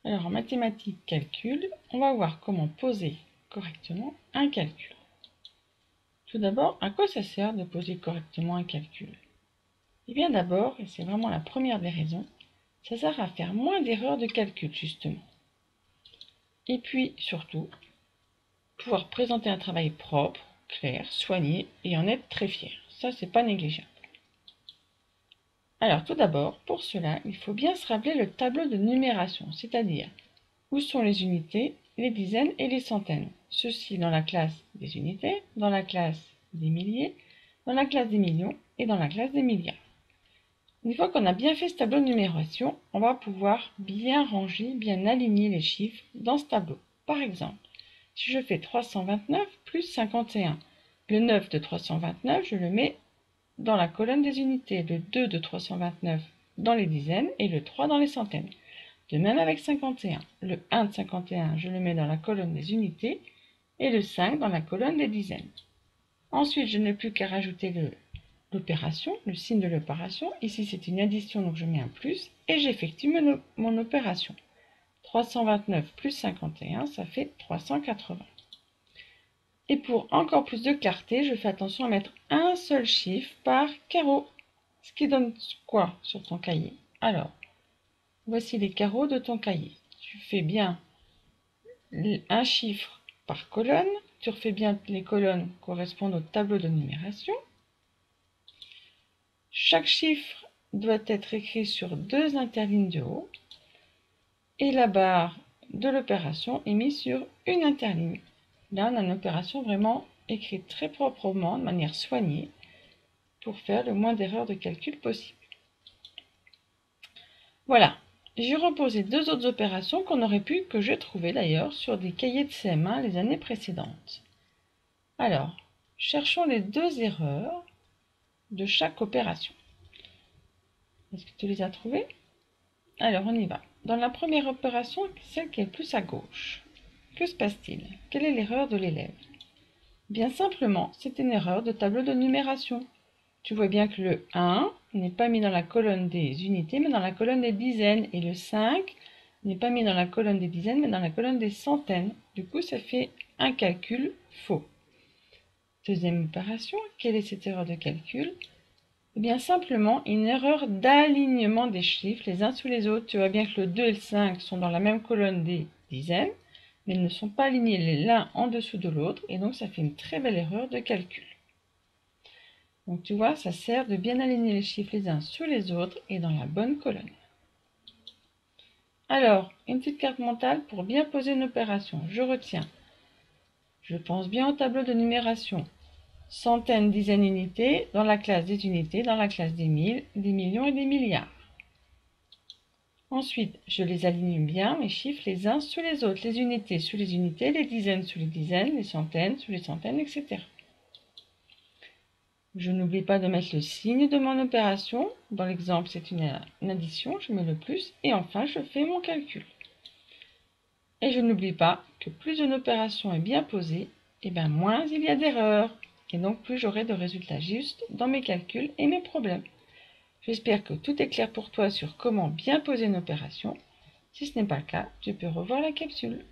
Alors en mathématiques calcul, on va voir comment poser correctement un calcul. Tout d'abord, à quoi ça sert de poser correctement un calcul? Eh bien d'abord, et c'est vraiment la première des raisons, ça sert à faire moins d'erreurs de calcul justement. Et puis surtout, pouvoir présenter un travail propre, clair, soigné et en être très fier. Ça, c'est pas négligeable. Alors tout d'abord, pour cela, il faut bien se rappeler le tableau de numération, c'est-à-dire où sont les unités, les dizaines et les centaines. Ceci dans la classe des unités, dans la classe des milliers, dans la classe des millions et dans la classe des milliards. Une fois qu'on a bien fait ce tableau de numération, on va pouvoir bien ranger, bien aligner les chiffres dans ce tableau. Par exemple, si je fais 329 plus 51, le 9 de 329, je le mets dans la colonne des unités, le 2 de 329 dans les dizaines et le 3 dans les centaines. De même avec 51, le 1 de 51, je le mets dans la colonne des unités et le 5 dans la colonne des dizaines. Ensuite, je n'ai plus qu'à rajouter l'opération, le signe de l'opération. Ici, c'est une addition, donc je mets un plus et j'effectue mon opération. 329 plus 51, ça fait 380. Et pour encore plus de clarté, je fais attention à mettre un seul chiffre par carreau. Ce qui donne quoi sur ton cahier? Alors, voici les carreaux de ton cahier. Tu fais bien un chiffre par colonne. Tu refais bien les colonnes correspondent au tableau de numération. Chaque chiffre doit être écrit sur 2 interlignes de haut. Et la barre de l'opération est mise sur une interligne. Là, on a une opération vraiment écrite très proprement, de manière soignée, pour faire le moins d'erreurs de calcul possible. Voilà, j'ai reposé 2 autres opérations que j'ai trouvées d'ailleurs sur des cahiers de CM1 les années précédentes. Alors, cherchons les 2 erreurs de chaque opération. Est-ce que tu les as trouvées? Alors, on y va. Dans la première opération, celle qui est plus à gauche, que se passe-t-il? Quelle est l'erreur de l'élève? Bien simplement, c'est une erreur de tableau de numération. Tu vois bien que le 1 n'est pas mis dans la colonne des unités, mais dans la colonne des dizaines. Et le 5 n'est pas mis dans la colonne des dizaines, mais dans la colonne des centaines. Du coup, ça fait un calcul faux. Deuxième opération, quelle est cette erreur de calcul? Eh bien simplement une erreur d'alignement des chiffres les uns sous les autres. Tu vois bien que le 2 et le 5 sont dans la même colonne des dizaines, mais ils ne sont pas alignés l'un en dessous de l'autre, et donc ça fait une très belle erreur de calcul. Donc tu vois, ça sert de bien aligner les chiffres les uns sous les autres et dans la bonne colonne. Alors, une petite carte mentale pour bien poser une opération. Je retiens. Je pense bien au tableau de numération. Centaines, dizaines, unités, dans la classe des unités, dans la classe des mille, des millions et des milliards. Ensuite, je les aligne bien, mes chiffres, les uns sous les autres, les unités sous les unités, les dizaines sous les dizaines, les centaines sous les centaines, etc. Je n'oublie pas de mettre le signe de mon opération. Dans l'exemple, c'est une addition, je mets le plus, et enfin, je fais mon calcul. Et je n'oublie pas que plus une opération est bien posée, et bien moins il y a d'erreurs, et donc plus j'aurai de résultats justes dans mes calculs et mes problèmes. J'espère que tout est clair pour toi sur comment bien poser une opération. Si ce n'est pas le cas, tu peux revoir la capsule.